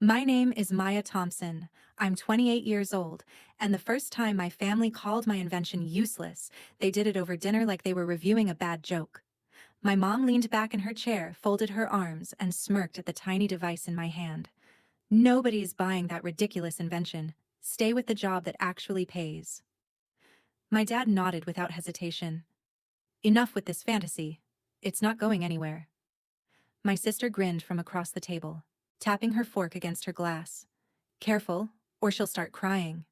My name is Maya Thompson. I'm 28 years old, and the first time my family called my invention useless, they did it over dinner like they were reviewing a bad joke. My mom leaned back in her chair, folded her arms, and smirked at the tiny device in my hand. Nobody's buying that ridiculous invention. Stay with the job that actually pays. My dad nodded without hesitation. Enough with this fantasy. It's not going anywhere. My sister grinned from across the table, tapping her fork against her glass. Careful, or she'll start crying.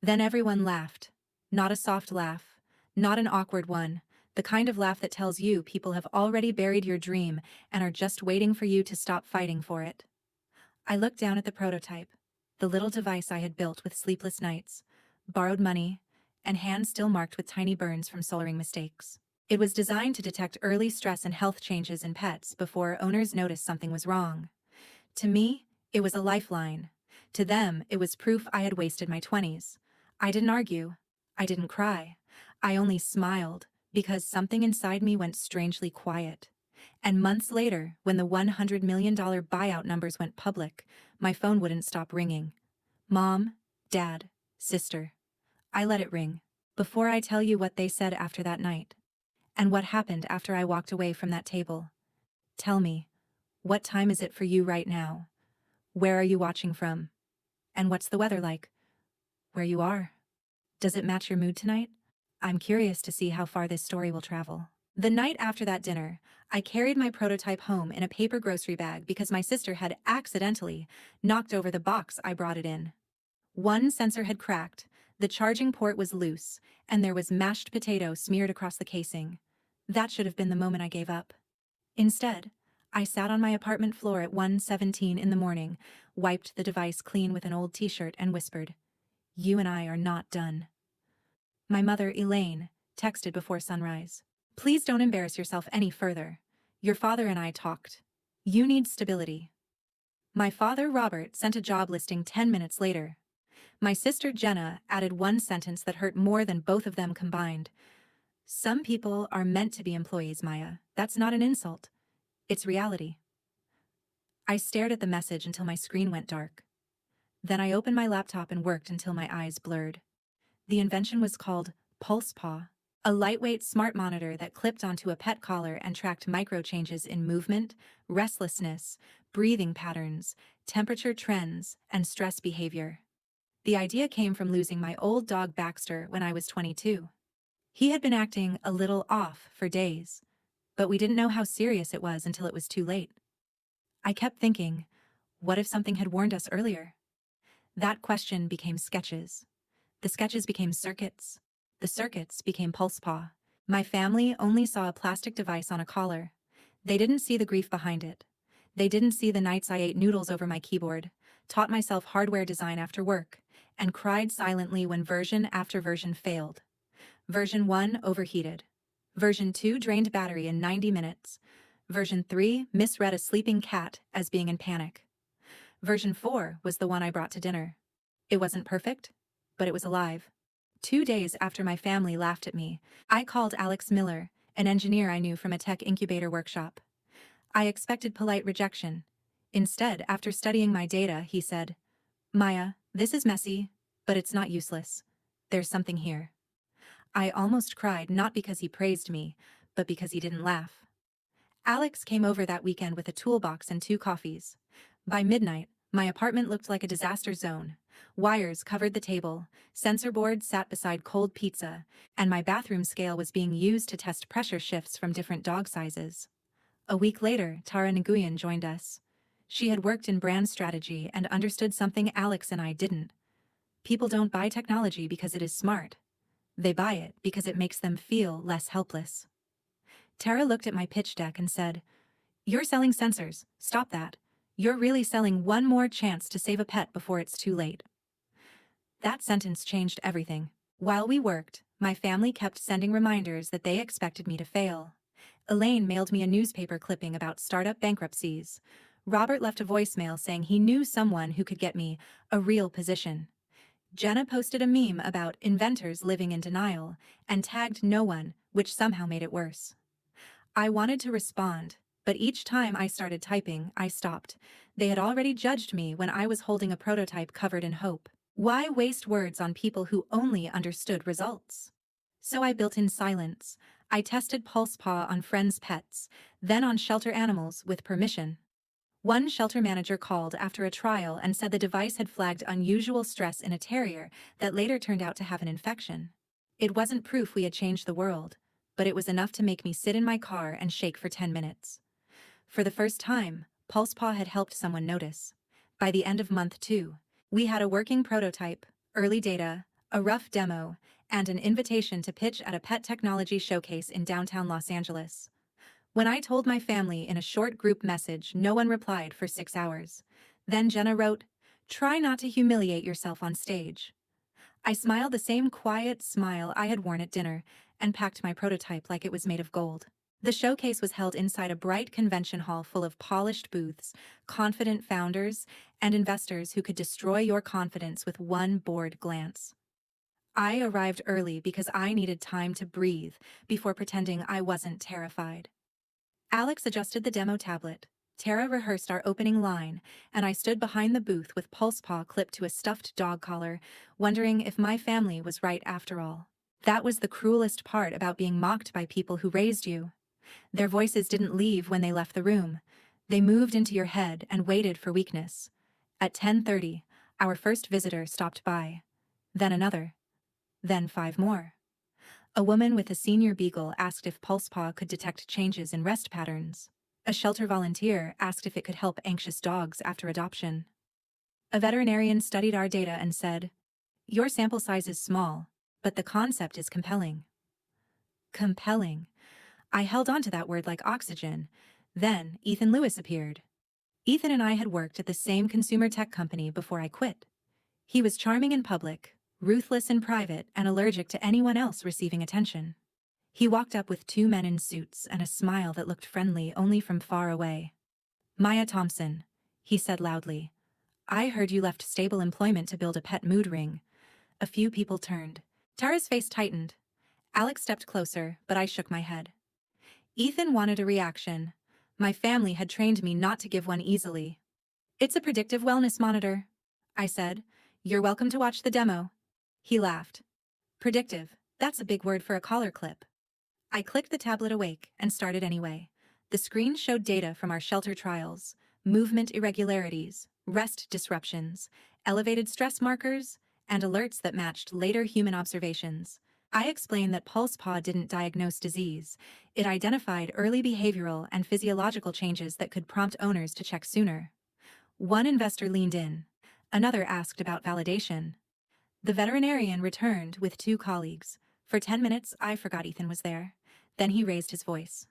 Then everyone laughed. Not a soft laugh, not an awkward one, the kind of laugh that tells you people have already buried your dream and are just waiting for you to stop fighting for it. I looked down at the prototype, the little device I had built with sleepless nights, borrowed money, and hands still marked with tiny burns from soldering mistakes. It was designed to detect early stress and health changes in pets before owners noticed something was wrong. To me, it was a lifeline. To them, it was proof I had wasted my 20s. I didn't argue. I didn't cry. I only smiled, because something inside me went strangely quiet. And months later, when the $100 million buyout numbers went public, my phone wouldn't stop ringing. Mom, Dad, sister. I let it ring. Before I tell you what they said after that night, and what happened after I walked away from that table, tell me, what time is it for you right now? Where are you watching from? And what's the weather like? Where you are? Does it match your mood tonight? I'm curious to see how far this story will travel. The night after that dinner, I carried my prototype home in a paper grocery bag because my sister had accidentally knocked over the box I brought it in. One sensor had cracked, the charging port was loose, and there was mashed potato smeared across the casing. That should have been the moment I gave up. Instead, I sat on my apartment floor at 1:17 in the morning, wiped the device clean with an old t-shirt and whispered, "You and I are not done." My mother, Elaine, texted before sunrise. "Please don't embarrass yourself any further. Your father and I talked. You need stability." My father, Robert, sent a job listing 10 minutes later. My sister, Jenna, added one sentence that hurt more than both of them combined. "Some people are meant to be employees, Maya. That's not an insult. It's reality." I stared at the message until my screen went dark. Then I opened my laptop and worked until my eyes blurred. The invention was called Pulse Paw, a lightweight smart monitor that clipped onto a pet collar and tracked micro changes in movement, restlessness, breathing patterns, temperature trends, and stress behavior. The idea came from losing my old dog Baxter when I was 22. He had been acting a little off for days, but we didn't know how serious it was until it was too late. I kept thinking, what if something had warned us earlier? That question became sketches. The sketches became circuits. The circuits became Pulse Paw. My family only saw a plastic device on a collar. They didn't see the grief behind it. They didn't see the nights I ate noodles over my keyboard, taught myself hardware design after work, and cried silently when version after version failed. Version 1 overheated. Version 2 drained battery in 90 minutes. Version 3 misread a sleeping cat as being in panic. Version 4 was the one I brought to dinner. It wasn't perfect, but it was alive. 2 days after my family laughed at me, I called Alex Miller, an engineer I knew from a tech incubator workshop. I expected polite rejection. Instead, after studying my data, he said, "Maya, this is messy, but it's not useless. There's something here." I almost cried, not because he praised me, but because he didn't laugh. Alex came over that weekend with a toolbox and 2 coffees. By midnight, my apartment looked like a disaster zone. Wires covered the table, sensor boards sat beside cold pizza, and my bathroom scale was being used to test pressure shifts from different dog sizes. A week later, Tara Nguyen joined us. She had worked in brand strategy and understood something Alex and I didn't. People don't buy technology because it is smart. They buy it because it makes them feel less helpless. Tara looked at my pitch deck and said, "You're selling sensors. Stop that. You're really selling one more chance to save a pet before it's too late." That sentence changed everything. While we worked, my family kept sending reminders that they expected me to fail. Elaine mailed me a newspaper clipping about startup bankruptcies. Robert left a voicemail saying he knew someone who could get me a real position. Jenna posted a meme about inventors living in denial and tagged no one, which somehow made it worse. I wanted to respond, but each time I started typing, I stopped. They had already judged me when I was holding a prototype covered in hope. Why waste words on people who only understood results? So I built in silence. I tested PulsePaw on friends' pets, then on shelter animals with permission. One shelter manager called after a trial and said the device had flagged unusual stress in a terrier that later turned out to have an infection. It wasn't proof we had changed the world, but it was enough to make me sit in my car and shake for 10 minutes. For the first time, PulsePaw had helped someone notice. By the end of month 2, we had a working prototype, early data, a rough demo, and an invitation to pitch at a pet technology showcase in downtown Los Angeles. When I told my family in a short group message, no one replied for 6 hours. Then Jenna wrote, "Try not to humiliate yourself on stage." I smiled the same quiet smile I had worn at dinner and packed my prototype like it was made of gold. The showcase was held inside a bright convention hall full of polished booths, confident founders, and investors who could destroy your confidence with one bored glance. I arrived early because I needed time to breathe before pretending I wasn't terrified. Alex adjusted the demo tablet, Tara rehearsed our opening line, and I stood behind the booth with PulsePaw clipped to a stuffed dog collar, wondering if my family was right after all. That was the cruelest part about being mocked by people who raised you. Their voices didn't leave when they left the room. They moved into your head and waited for weakness. At 10:30, our first visitor stopped by. Then another. Then 5 more. A woman with a senior beagle asked if PulsePaw could detect changes in rest patterns. A shelter volunteer asked if it could help anxious dogs after adoption. A veterinarian studied our data and said, "Your sample size is small, but the concept is compelling." Compelling. I held on to that word like oxygen. Then Ethan Lewis appeared. Ethan and I had worked at the same consumer tech company before I quit. He was charming in public, ruthless in private, and allergic to anyone else receiving attention. He walked up with 2 men in suits and a smile that looked friendly only from far away. "Maya Thompson," he said loudly. "I heard you left stable employment to build a pet mood ring." A few people turned. Tara's face tightened. Alex stepped closer, but I shook my head. Ethan wanted a reaction. My family had trained me not to give one easily. "It's a predictive wellness monitor," I said. "You're welcome to watch the demo." He laughed. "Predictive, that's a big word for a collar clip." I clicked the tablet awake and started anyway. The screen showed data from our shelter trials, movement irregularities, rest disruptions, elevated stress markers, and alerts that matched later human observations. I explained that PulsePaw didn't diagnose disease. It identified early behavioral and physiological changes that could prompt owners to check sooner. One investor leaned in. Another asked about validation. The veterinarian returned with 2 colleagues. For 10 minutes, I forgot Ethan was there. Then he raised his voice.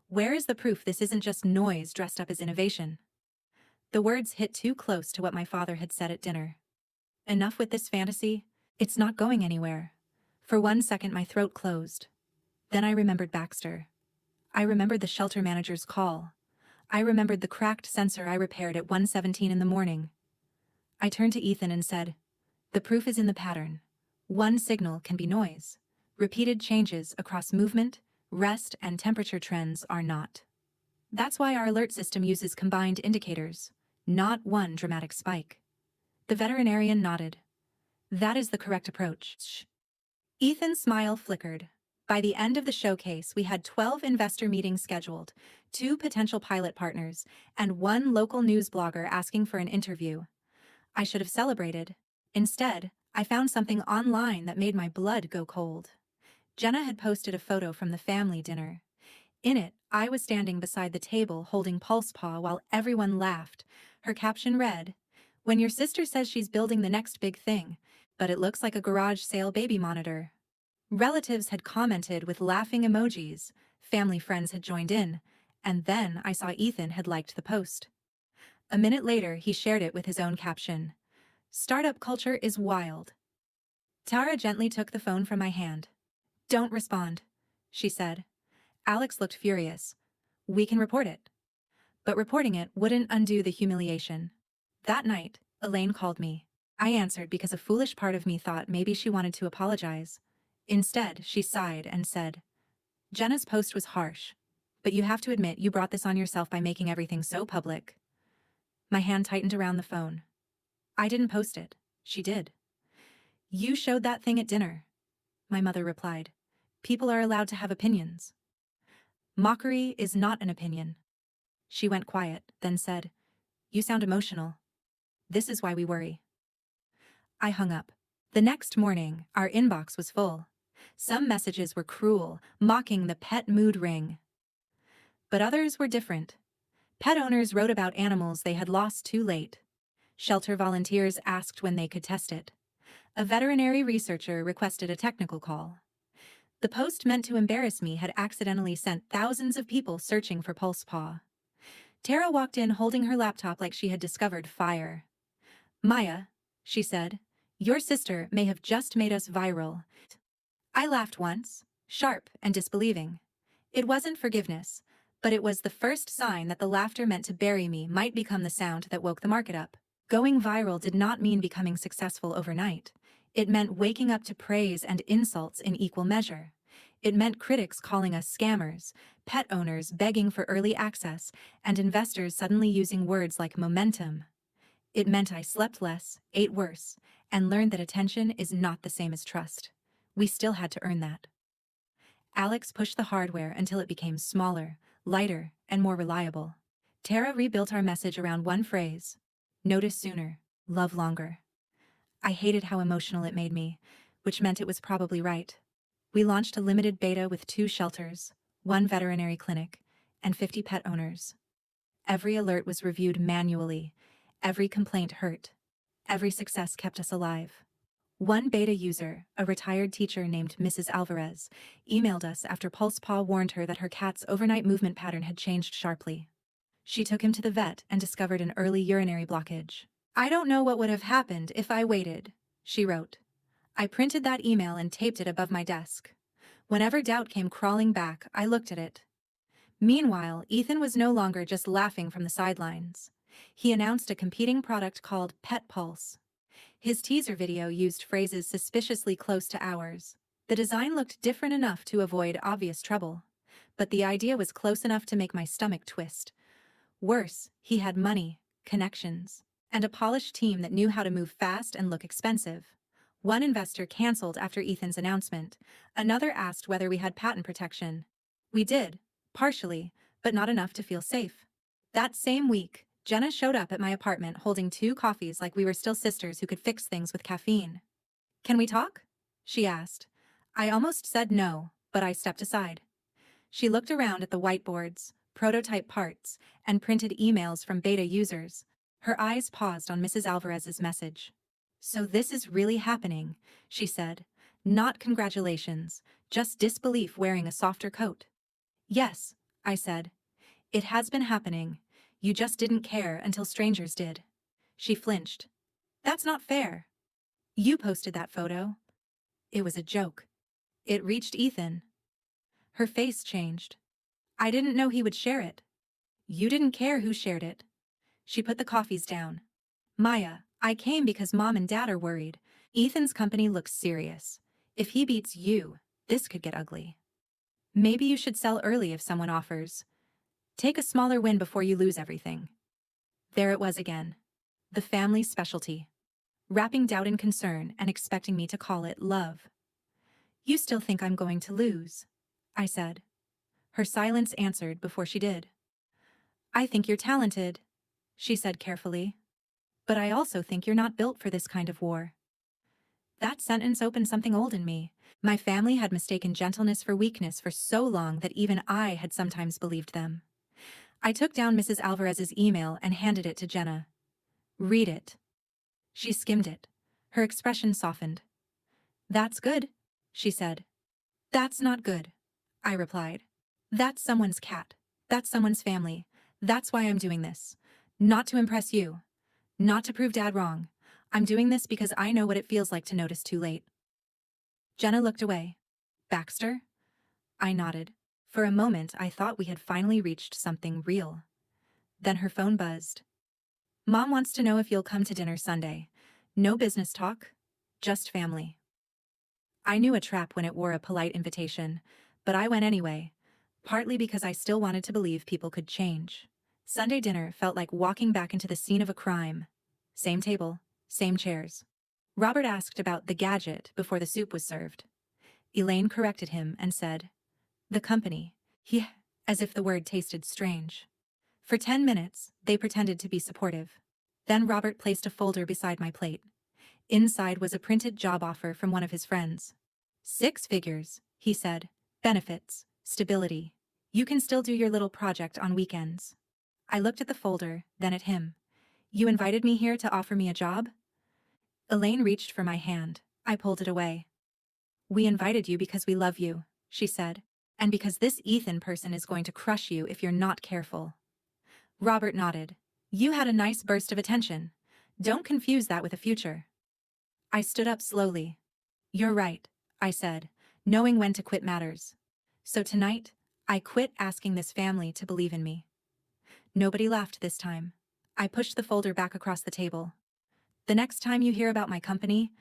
"Where is the proof this isn't just noise dressed up as innovation?" The words hit too close to what my father had said at dinner. Enough with this fantasy. It's not going anywhere. For 1 second, my throat closed. Then I remembered Baxter. I remembered the shelter manager's call. I remembered the cracked sensor I repaired at 1:17 in the morning. I turned to Ethan and said, "The proof is in the pattern. One signal can be noise. Repeated changes across movement, rest, and temperature trends are not. That's why our alert system uses combined indicators, not one dramatic spike." The veterinarian nodded. "That is the correct approach." Ethan's smile flickered. By the end of the showcase, we had 12 investor meetings scheduled, 2 potential pilot partners, and 1 local news blogger asking for an interview. I should have celebrated. Instead, I found something online that made my blood go cold. Jenna had posted a photo from the family dinner. In it, I was standing beside the table holding PulsePaw while everyone laughed. Her caption read, "When your sister says she's building the next big thing, but it looks like a garage sale baby monitor." Relatives had commented with laughing emojis, family friends had joined in, and then I saw Ethan had liked the post. A minute later, he shared it with his own caption. "Startup culture is wild." Tara gently took the phone from my hand. "Don't respond," she said. Alex looked furious. "We can report it." But reporting it wouldn't undo the humiliation. That night, Elaine called me. I answered because a foolish part of me thought maybe she wanted to apologize. Instead, she sighed and said, "Jenna's post was harsh, but you have to admit you brought this on yourself by making everything so public." My hand tightened around the phone. I didn't post it. She did. You showed that thing at dinner, my mother replied. People are allowed to have opinions. Mockery is not an opinion. She went quiet, then said, You sound emotional. This is why we worry. I hung up. The next morning, our inbox was full. Some messages were cruel, mocking the pet mood ring. But others were different. Pet owners wrote about animals they had lost too late. Shelter volunteers asked when they could test it. A veterinary researcher requested a technical call. The post meant to embarrass me had accidentally sent thousands of people searching for Pulse Paw. Tara walked in holding her laptop like she had discovered fire. Maya, she said, your sister may have just made us viral. I laughed once, sharp and disbelieving. It wasn't forgiveness, but it was the first sign that the laughter meant to bury me might become the sound that woke the market up. Going viral did not mean becoming successful overnight. It meant waking up to praise and insults in equal measure. It meant critics calling us scammers, pet owners begging for early access, and investors suddenly using words like momentum. It meant I slept less, ate worse, and learned that attention is not the same as trust. We still had to earn that. Alex pushed the hardware until it became smaller, lighter, and more reliable. Tara rebuilt our message around one phrase: notice sooner, love longer. I hated how emotional it made me, which meant it was probably right. We launched a limited beta with 2 shelters, 1 veterinary clinic, and 50 pet owners. Every alert was reviewed manually. Every complaint hurt. Every success kept us alive. One beta user, a retired teacher named Mrs. Alvarez, emailed us after Pulse Paw warned her that her cat's overnight movement pattern had changed sharply. She took him to the vet and discovered an early urinary blockage. I don't know what would have happened if I waited, she wrote. I printed that email and taped it above my desk. Whenever doubt came crawling back, I looked at it. Meanwhile, Ethan was no longer just laughing from the sidelines. He announced a competing product called Pet Pulse. His teaser video used phrases suspiciously close to ours. The design looked different enough to avoid obvious trouble, but the idea was close enough to make my stomach twist. Worse, he had money, connections, and a polished team that knew how to move fast and look expensive. One investor canceled after Ethan's announcement. Another asked whether we had patent protection. We did, partially, but not enough to feel safe. That same week, Jenna showed up at my apartment holding 2 coffees like we were still sisters who could fix things with caffeine. Can we talk? She asked. I almost said no, but I stepped aside. She looked around at the whiteboards, prototype parts, and printed emails from beta users. Her eyes paused on Mrs. Alvarez's message. So this is really happening, she said. Not congratulations, just disbelief wearing a softer coat. Yes, I said. It has been happening. You just didn't care until strangers did. She flinched. That's not fair. You posted that photo. It was a joke. It reached Ethan. Her face changed. I didn't know he would share it. You didn't care who shared it. She put the coffees down. Maya, I came because Mom and Dad are worried. Ethan's company looks serious. If he beats you, this could get ugly. Maybe you should sell early if someone offers. Take a smaller win before you lose everything. There it was again. The family specialty. Wrapping doubt in concern and expecting me to call it love. You still think I'm going to lose? I said. Her silence answered before she did. I think you're talented, she said carefully. But I also think you're not built for this kind of war. That sentence opened something old in me. My family had mistaken gentleness for weakness for so long that even I had sometimes believed them. I took down Mrs. Alvarez's email and handed it to Jenna. Read it. She skimmed it. Her expression softened. That's good, she said. That's not good, I replied. That's someone's cat. That's someone's family. That's why I'm doing this. Not to impress you. Not to prove Dad wrong. I'm doing this because I know what it feels like to notice too late. Jenna looked away. Baxter? I nodded. For a moment, I thought we had finally reached something real. Then her phone buzzed. Mom wants to know if you'll come to dinner Sunday. No business talk, just family. I knew a trap when it wore a polite invitation, but I went anyway, partly because I still wanted to believe people could change. Sunday dinner felt like walking back into the scene of a crime. Same table, same chairs. Robert asked about the gadget before the soup was served. Elaine corrected him and said, "The company." He, as if the word tasted strange. For 10 minutes, they pretended to be supportive. Then Robert placed a folder beside my plate. Inside was a printed job offer from one of his friends. 6 figures, he said. Benefits, stability. You can still do your little project on weekends. I looked at the folder, then at him. You invited me here to offer me a job? Elaine reached for my hand. I pulled it away. We invited you because we love you, she said. And because this Ethan person is going to crush you if you're not careful. Robert nodded. You had a nice burst of attention. Don't confuse that with a future. I stood up slowly. You're right, I said, knowing when to quit matters. So tonight, I quit asking this family to believe in me. Nobody laughed this time. I pushed the folder back across the table. The next time you hear about my company,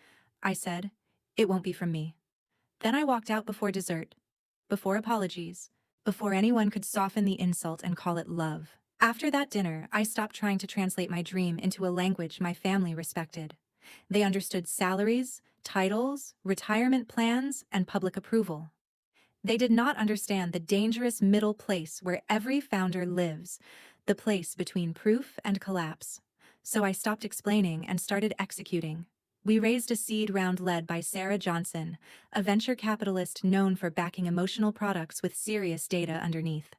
I said, it won't be from me. Then I walked out before dessert, before apologies, before anyone could soften the insult and call it love. After that dinner, I stopped trying to translate my dream into a language my family respected. They understood salaries, titles, retirement plans, and public approval. They did not understand the dangerous middle place where every founder lives, the place between proof and collapse. So I stopped explaining and started executing. We raised a seed round led by Sarah Johnson, a venture capitalist known for backing emotional products with serious data underneath.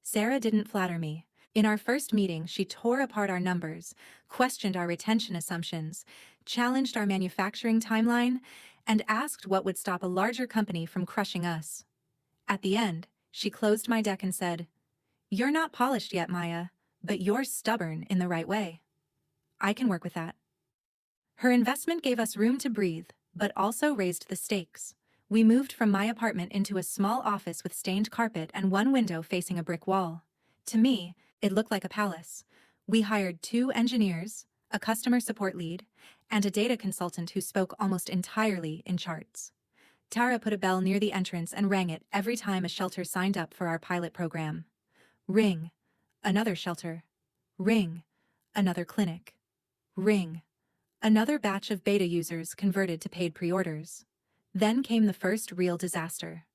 Sarah didn't flatter me. In our first meeting, she tore apart our numbers, questioned our retention assumptions, challenged our manufacturing timeline, and asked what would stop a larger company from crushing us. At the end, she closed my deck and said, "You're not polished yet, Maya, but you're stubborn in the right way. I can work with that." Her investment gave us room to breathe, but also raised the stakes. We moved from my apartment into a small office with stained carpet and one window facing a brick wall. To me, it looked like a palace. We hired 2 engineers, a customer support lead, and a data consultant who spoke almost entirely in charts. Tara put a bell near the entrance and rang it every time a shelter signed up for our pilot program. Ring. Another shelter. Ring. Another clinic. Ring. Another batch of beta users converted to paid pre-orders. Then came the first real disaster.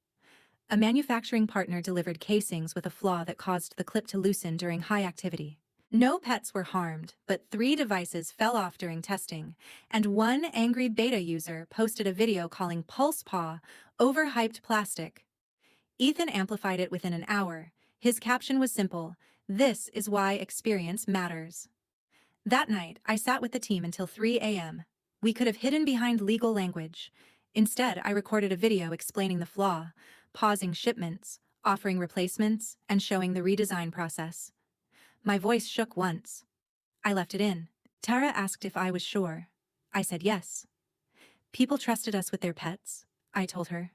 A manufacturing partner delivered casings with a flaw that caused the clip to loosen during high activity. No pets were harmed, but 3 devices fell off during testing, and one angry beta user posted a video calling Pulse Paw overhyped plastic. Ethan amplified it within an hour. His caption was simple: "This is why experience matters." That night, I sat with the team until 3 a.m. We could have hidden behind legal language. Instead, I recorded a video explaining the flaw, pausing shipments, offering replacements, and showing the redesign process. My voice shook once. I left it in. Tara asked if I was sure. I said yes. People trusted us with their pets, I told her.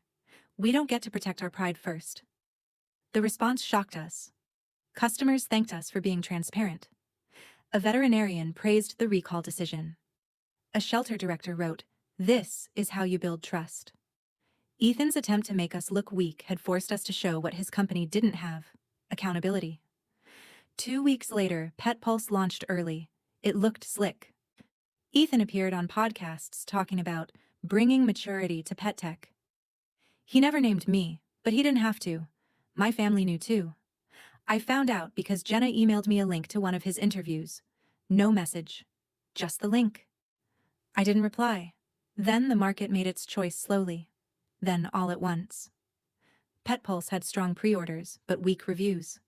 We don't get to protect our pride first. The response shocked us. Customers thanked us for being transparent. A veterinarian praised the recall decision. A shelter director wrote, "This is how you build trust." Ethan's attempt to make us look weak had forced us to show what his company didn't have: accountability. 2 weeks later, Pet Pulse launched early. It looked slick. Ethan appeared on podcasts talking about bringing maturity to pet tech. He never named me, but he didn't have to. My family knew too. I found out because Jenna emailed me a link to one of his interviews. No message. Just the link. I didn't reply. Then the market made its choice slowly. Then all at once. Pet Pulse had strong pre-orders, but weak reviews.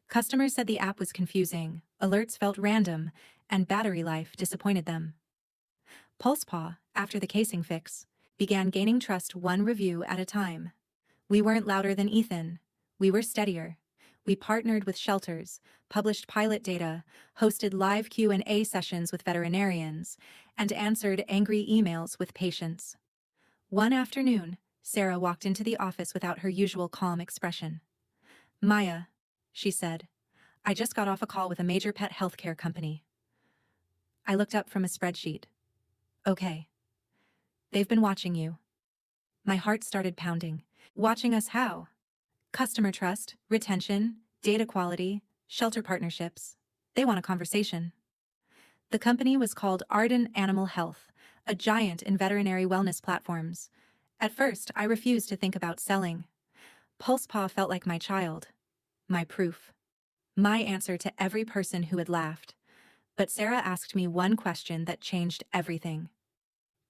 Customers said the app was confusing, alerts felt random, and battery life disappointed them. PulsePaw, after the casing fix, began gaining trust one review at a time. We weren't louder than Ethan. We were steadier. We partnered with shelters, published pilot data, hosted live Q&A sessions with veterinarians, and answered angry emails with patience. One afternoon, Sarah walked into the office without her usual calm expression. "Maya," she said, "I just got off a call with a major pet healthcare company." I looked up from a spreadsheet. "Okay. They've been watching you." My heart started pounding. Watching us how? Customer trust, retention, data quality, Shelter partnerships. They want a conversation. The company was called Arden Animal Health, a giant in veterinary wellness platforms. At first, I refused to think about selling. PulsePaw felt like my child. My proof. My answer to every person who had laughed. But Sarah asked me one question that changed everything.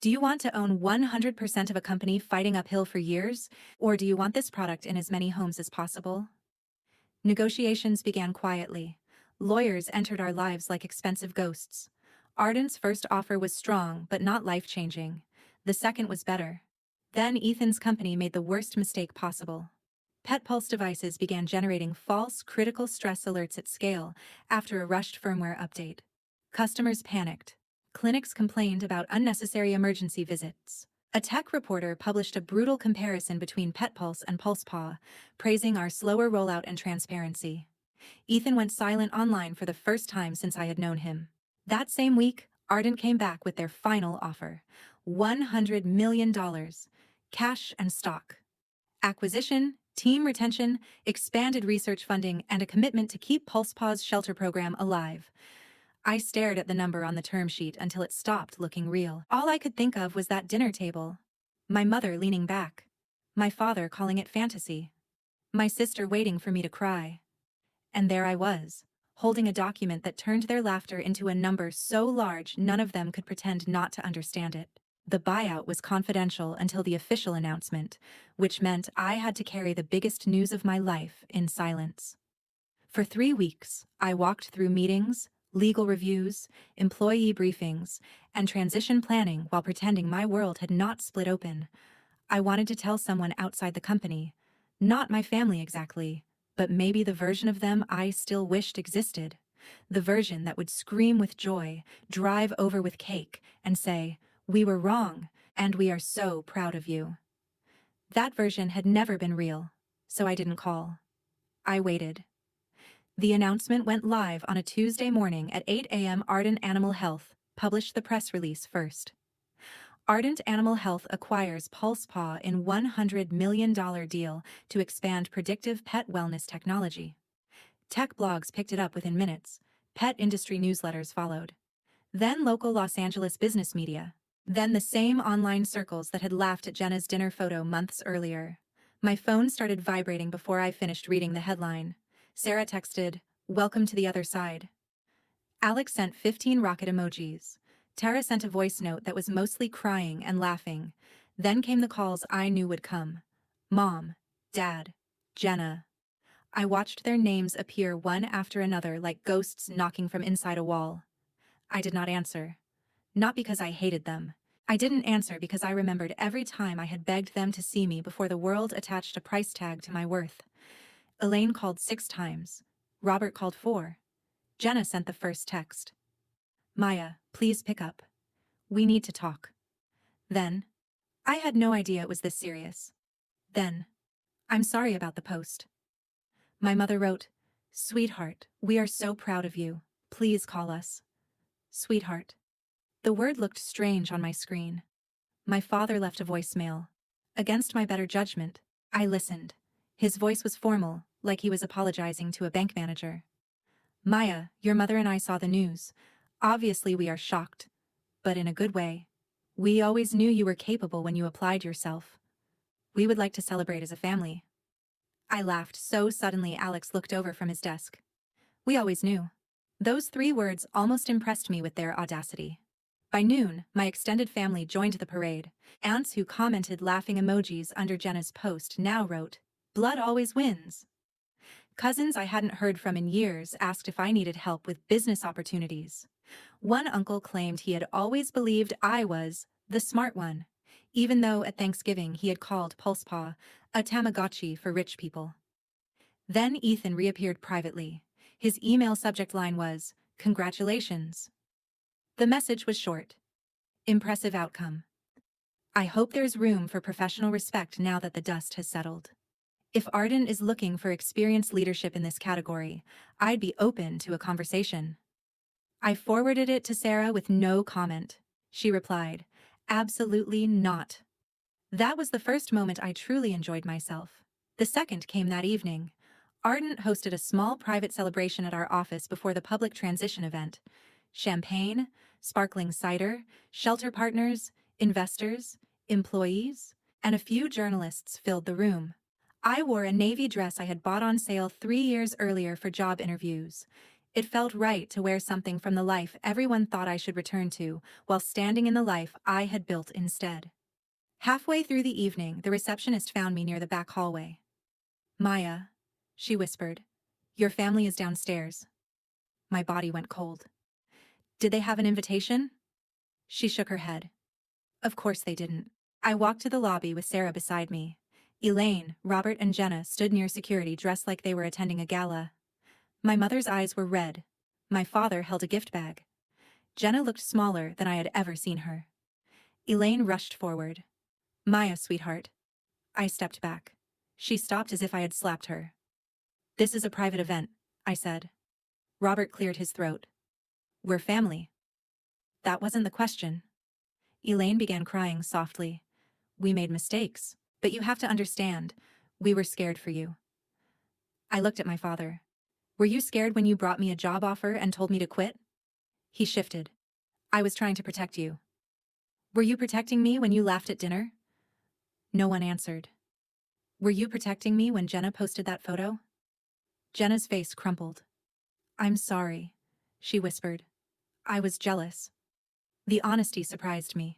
Do you want to own 100% of a company fighting uphill for years, or do you want this product in as many homes as possible? Negotiations began quietly. Lawyers entered our lives like expensive ghosts. Arden's first offer was strong but not life-changing. The second was better. Then Ethan's company made the worst mistake possible. Pet Pulse devices began generating false critical stress alerts at scale after a rushed firmware update. Customers panicked. Clinics complained about unnecessary emergency visits. A tech reporter published a brutal comparison between Pet Pulse and PulsePaw, praising our slower rollout and transparency. Ethan went silent online for the first time since I had known him. That same week, Arden came back with their final offer: $100 million, cash and stock. Acquisition, team retention, expanded research funding, and a commitment to keep PulsePaw's shelter program alive. I stared at the number on the term sheet until it stopped looking real. All I could think of was that dinner table. My mother leaning back. My father calling it fantasy. My sister waiting for me to cry. And there I was, holding a document that turned their laughter into a number so large none of them could pretend not to understand it. The buyout was confidential until the official announcement, which meant I had to carry the biggest news of my life in silence. For 3 weeks, I walked through meetings, legal reviews, employee briefings, and transition planning while pretending my world had not split open. I wanted to tell someone outside the company, not my family exactly, but maybe the version of them I still wished existed. The version that would scream with joy, drive over with cake, and say, "We were wrong, and we are so proud of you." That version had never been real, so I didn't call. I waited. The announcement went live on a Tuesday morning at 8 a.m. Arden Animal Health published the press release first. Ardent Animal Health acquires PulsePaw in $100 million deal to expand predictive pet wellness technology. Tech blogs picked it up within minutes. Pet industry newsletters followed. Then local Los Angeles business media. Then the same online circles that had laughed at Jenna's dinner photo months earlier. My phone started vibrating before I finished reading the headline. Sarah texted, "Welcome to the other side." Alex sent 15 rocket emojis. Tara sent a voice note that was mostly crying and laughing. Then came the calls I knew would come. Mom, Dad, Jenna. I watched their names appear one after another like ghosts knocking from inside a wall. I did not answer. Not because I hated them. I didn't answer because I remembered every time I had begged them to see me before the world attached a price tag to my worth. Elaine called 6 times. Robert called 4. Jenna sent the first text. "Maya, please pick up. We need to talk." Then, I had no idea it was this serious. Then, "I'm sorry about the post." My mother wrote, "Sweetheart, we are so proud of you. Please call us." Sweetheart. The word looked strange on my screen. My father left a voicemail. Against my better judgment, I listened. His voice was formal, like he was apologizing to a bank manager. "Maya, your mother and I saw the news. Obviously we are shocked. But in a good way. We always knew you were capable when you applied yourself. We would like to celebrate as a family." I laughed so suddenly Alex looked over from his desk. "We always knew." Those 3 words almost impressed me with their audacity. By noon, my extended family joined the parade. Aunts who commented laughing emojis under Jenna's post now wrote, "Blood always wins." Cousins I hadn't heard from in years asked if I needed help with business opportunities. One uncle claimed he had always believed I was the smart one, even though at Thanksgiving he had called PulsePaw a Tamagotchi for rich people. Then Ethan reappeared privately. His email subject line was, "Congratulations." The message was short. "Impressive outcome. I hope there's room for professional respect now that the dust has settled. If Arden is looking for experienced leadership in this category, I'd be open to a conversation." I forwarded it to Sarah with no comment. She replied, "Absolutely not." That was the first moment I truly enjoyed myself. The second came that evening. Ardent hosted a small private celebration at our office before the public transition event. Champagne, sparkling cider, shelter partners, investors, employees, and a few journalists filled the room. I wore a navy dress I had bought on sale 3 years earlier for job interviews. It felt right to wear something from the life everyone thought I should return to, while standing in the life I had built instead. Halfway through the evening, the receptionist found me near the back hallway. "Maya," she whispered, "your family is downstairs." My body went cold. "Did they have an invitation?" She shook her head. "Of course they didn't." I walked to the lobby with Sarah beside me. Elaine, Robert, and Jenna stood near security dressed like they were attending a gala. My mother's eyes were red. My father held a gift bag. Jenna looked smaller than I had ever seen her. Elaine rushed forward. "Maya, sweetheart." I stepped back. She stopped as if I had slapped her. "This is a private event," I said. Robert cleared his throat. "We're family." That wasn't the question. Elaine began crying softly. "We made mistakes, but you have to understand, we were scared for you." I looked at my father. "Were you scared when you brought me a job offer and told me to quit?" He shifted. "I was trying to protect you." "Were you protecting me when you laughed at dinner?" No one answered. "Were you protecting me when Jenna posted that photo?" Jenna's face crumpled. "I'm sorry," she whispered. "I was jealous." The honesty surprised me.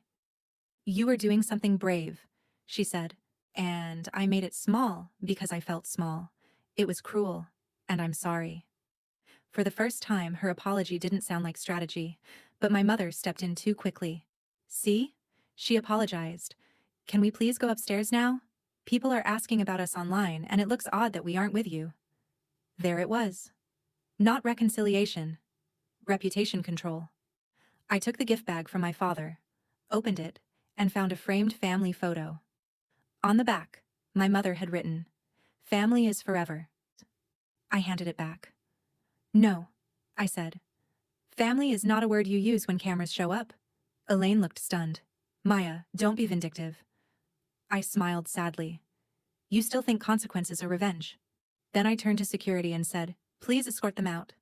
"You were doing something brave," she said, "and I made it small because I felt small. It was cruel, and I'm sorry." For the first time, her apology didn't sound like strategy, but my mother stepped in too quickly. "See?" She apologized. "Can we please go upstairs now? People are asking about us online, and it looks odd that we aren't with you." There it was. Not reconciliation. Reputation control. I took the gift bag from my father, opened it, and found a framed family photo. On the back, my mother had written, "Family is forever." I handed it back. "No," I said. "Family is not a word you use when cameras show up." Elaine looked stunned. "Maya, don't be vindictive." I smiled sadly. "You still think consequences are revenge?" Then I turned to security and said, "Please escort them out."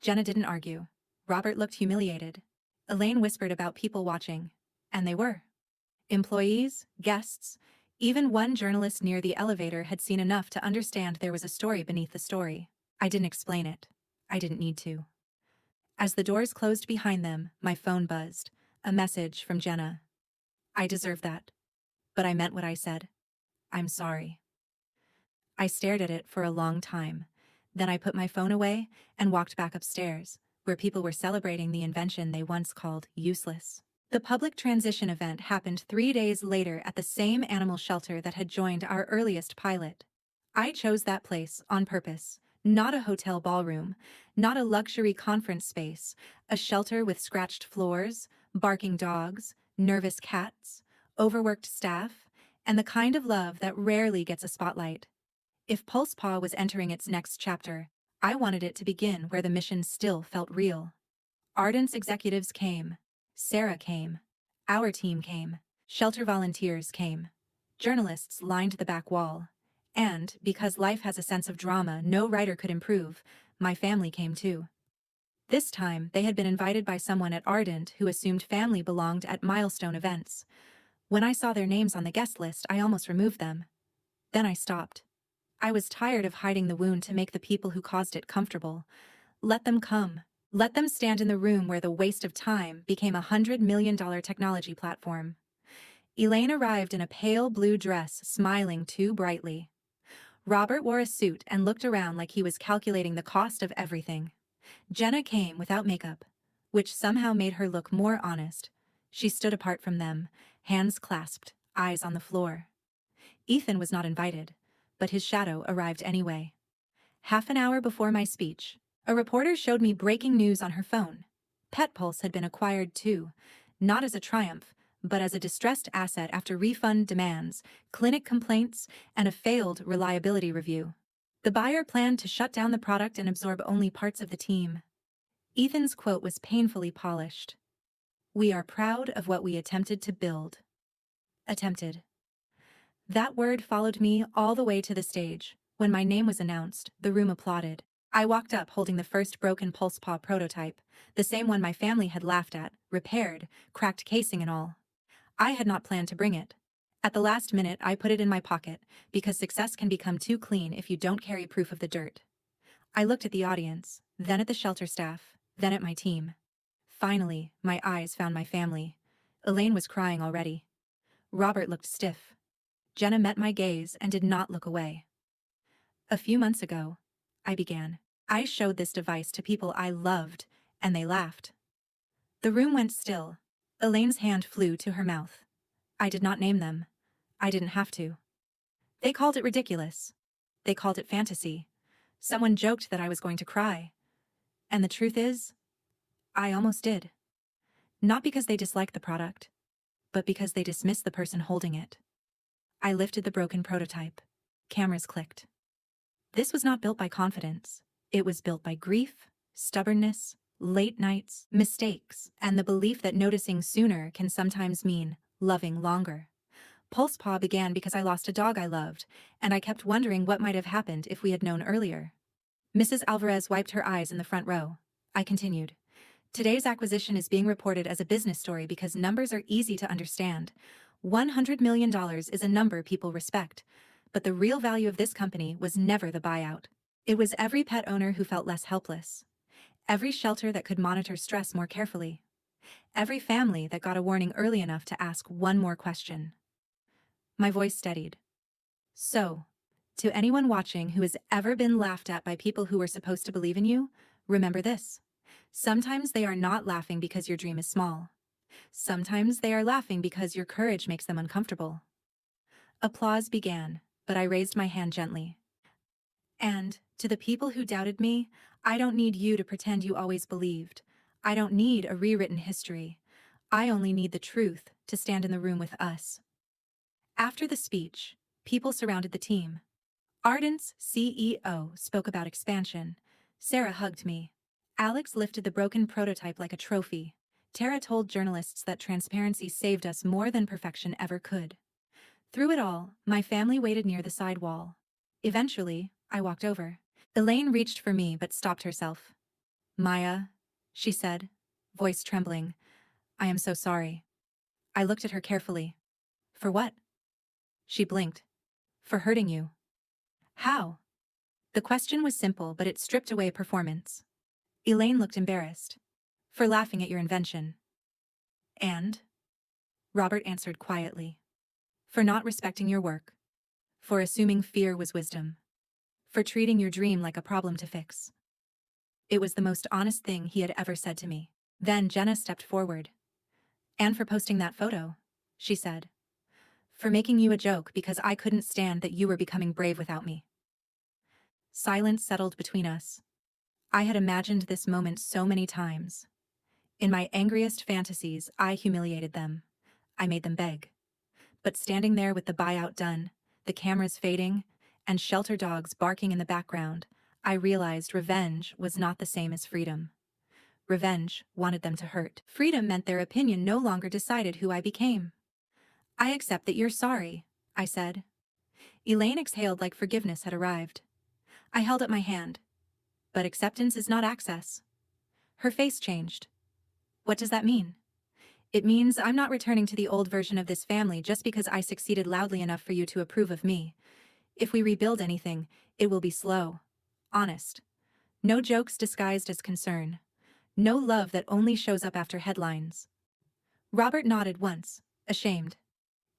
Jenna didn't argue. Robert looked humiliated. Elaine whispered about people watching. And they were. Employees, guests, even one journalist near the elevator had seen enough to understand there was a story beneath the story. I didn't explain it. I didn't need to. As the doors closed behind them, my phone buzzed. A message from Jenna. "I deserve that. But I meant what I said. I'm sorry." I stared at it for a long time. Then I put my phone away and walked back upstairs, where people were celebrating the invention they once called useless. The public transition event happened 3 days later at the same animal shelter that had joined our earliest pilot. I chose that place on purpose. Not a hotel ballroom, not a luxury conference space, a shelter with scratched floors, barking dogs, nervous cats, overworked staff, and the kind of love that rarely gets a spotlight. If PulsePaw was entering its next chapter, I wanted it to begin where the mission still felt real. Ardent's executives came. Sarah came. Our team came. Shelter volunteers came. Journalists lined the back wall. And, because life has a sense of drama no writer could improve, my family came too. This time, they had been invited by someone at Ardent who assumed family belonged at milestone events. When I saw their names on the guest list, I almost removed them. Then I stopped. I was tired of hiding the wound to make the people who caused it comfortable. Let them come. Let them stand in the room where the waste of time became a $100 million technology platform. Elaine arrived in a pale blue dress, smiling too brightly. Robert wore a suit and looked around like he was calculating the cost of everything. Jenna came without makeup, which somehow made her look more honest. She stood apart from them, hands clasped, eyes on the floor. Ethan was not invited, but his shadow arrived anyway. Half an hour before my speech, a reporter showed me breaking news on her phone. PetPulse had been acquired too, not as a triumph, but as a distressed asset after refund demands, clinic complaints, and a failed reliability review. The buyer planned to shut down the product and absorb only parts of the team. Ethan's quote was painfully polished. "We are proud of what we attempted to build." Attempted. That word followed me all the way to the stage. When my name was announced, the room applauded. I walked up holding the first broken pulse paw prototype, the same one my family had laughed at, repaired, cracked casing and all. I had not planned to bring it. At the last minute, I put it in my pocket, because success can become too clean if you don't carry proof of the dirt. I looked at the audience, then at the shelter staff, then at my team. Finally, my eyes found my family. Elaine was crying already. Robert looked stiff. Jenna met my gaze and did not look away. A few months ago, I began. I showed this device to people I loved, and they laughed. The room went still. Elaine's hand flew to her mouth. I did not name them. I didn't have to. They called it ridiculous. They called it fantasy. Someone joked that I was going to cry. And the truth is, I almost did. Not because they disliked the product, but because they dismissed the person holding it. I lifted the broken prototype. Cameras clicked. This was not built by confidence. It was built by grief, stubbornness, late nights, mistakes, and the belief that noticing sooner can sometimes mean loving longer. Pulse Paw began because I lost a dog I loved, and I kept wondering what might have happened if we had known earlier. Mrs. Alvarez wiped her eyes in the front row. I continued. Today's acquisition is being reported as a business story because numbers are easy to understand. $100 million is a number people respect. But the real value of this company was never the buyout. It was every pet owner who felt less helpless. Every shelter that could monitor stress more carefully. Every family that got a warning early enough to ask one more question. My voice steadied. So, to anyone watching who has ever been laughed at by people who were supposed to believe in you, remember this. Sometimes they are not laughing because your dream is small. Sometimes they are laughing because your courage makes them uncomfortable. Applause began, but I raised my hand gently. And, to the people who doubted me, I don't need you to pretend you always believed. I don't need a rewritten history. I only need the truth to stand in the room with us. After the speech, people surrounded the team. Ardent's CEO spoke about expansion. Sarah hugged me. Alex lifted the broken prototype like a trophy. Tara told journalists that transparency saved us more than perfection ever could. Through it all, my family waited near the side wall. Eventually, I walked over. Elaine reached for me but stopped herself. Maya, she said, voice trembling, I am so sorry. I looked at her carefully. For what? She blinked. For hurting you. How? The question was simple, but it stripped away performance. Elaine looked embarrassed. For laughing at your invention. And? Robert answered quietly. For not respecting your work. For assuming fear was wisdom. For treating your dream like a problem to fix. It was the most honest thing he had ever said to me. Then Jenna stepped forward. And for posting that photo, she said. For making you a joke because I couldn't stand that you were becoming brave without me. Silence settled between us. I had imagined this moment so many times. In my angriest fantasies, I humiliated them. I made them beg. But standing there with the buyout done, the cameras fading, and shelter dogs barking in the background, I realized revenge was not the same as freedom. Revenge wanted them to hurt. Freedom meant their opinion no longer decided who I became. I accept that you're sorry, I said. Elaine exhaled like forgiveness had arrived. I held up my hand. But acceptance is not access. Her face changed. What does that mean? It means I'm not returning to the old version of this family just because I succeeded loudly enough for you to approve of me. If we rebuild anything, it will be slow. Honest. No jokes disguised as concern. No love that only shows up after headlines. Robert nodded once, ashamed.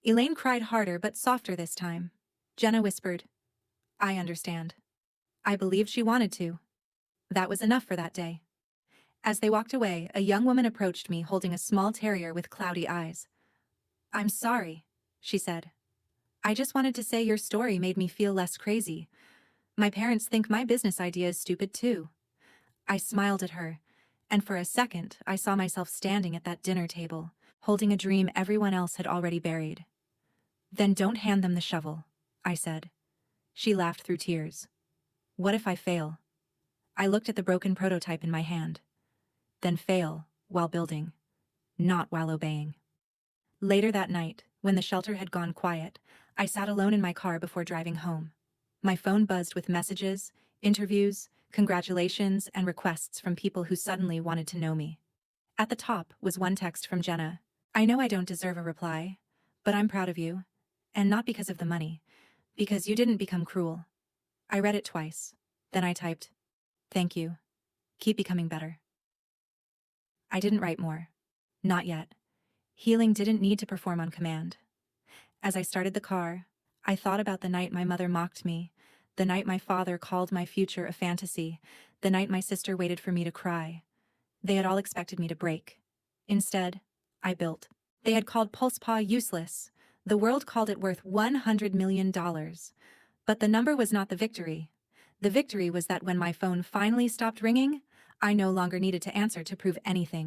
Elaine cried harder but softer this time. Jenna whispered, I understand. I believed she wanted to. That was enough for that day. As they walked away, a young woman approached me holding a small terrier with cloudy eyes. I'm sorry, she said. I just wanted to say your story made me feel less crazy. My parents think my business idea is stupid too. I smiled at her, and for a second I saw myself standing at that dinner table, holding a dream everyone else had already buried. Then don't hand them the shovel, I said. She laughed through tears. What if I fail? I looked at the broken prototype in my hand. Then fail while building, not while obeying. Later that night, when the shelter had gone quiet, I sat alone in my car before driving home. My phone buzzed with messages, interviews, congratulations, and requests from people who suddenly wanted to know me. At the top was one text from Jenna. I know I don't deserve a reply, but I'm proud of you. And not because of the money, because you didn't become cruel. I read it twice. Then I typed, thank you. Keep becoming better. I didn't write more. Not yet. Healing didn't need to perform on command. As I started the car, I thought about the night my mother mocked me, the night my father called my future a fantasy, the night my sister waited for me to cry. They had all expected me to break. Instead, I built. They had called PulsePaw useless. The world called it worth $100 million. But the number was not the victory. The victory was that when my phone finally stopped ringing, I no longer needed to answer to prove anything.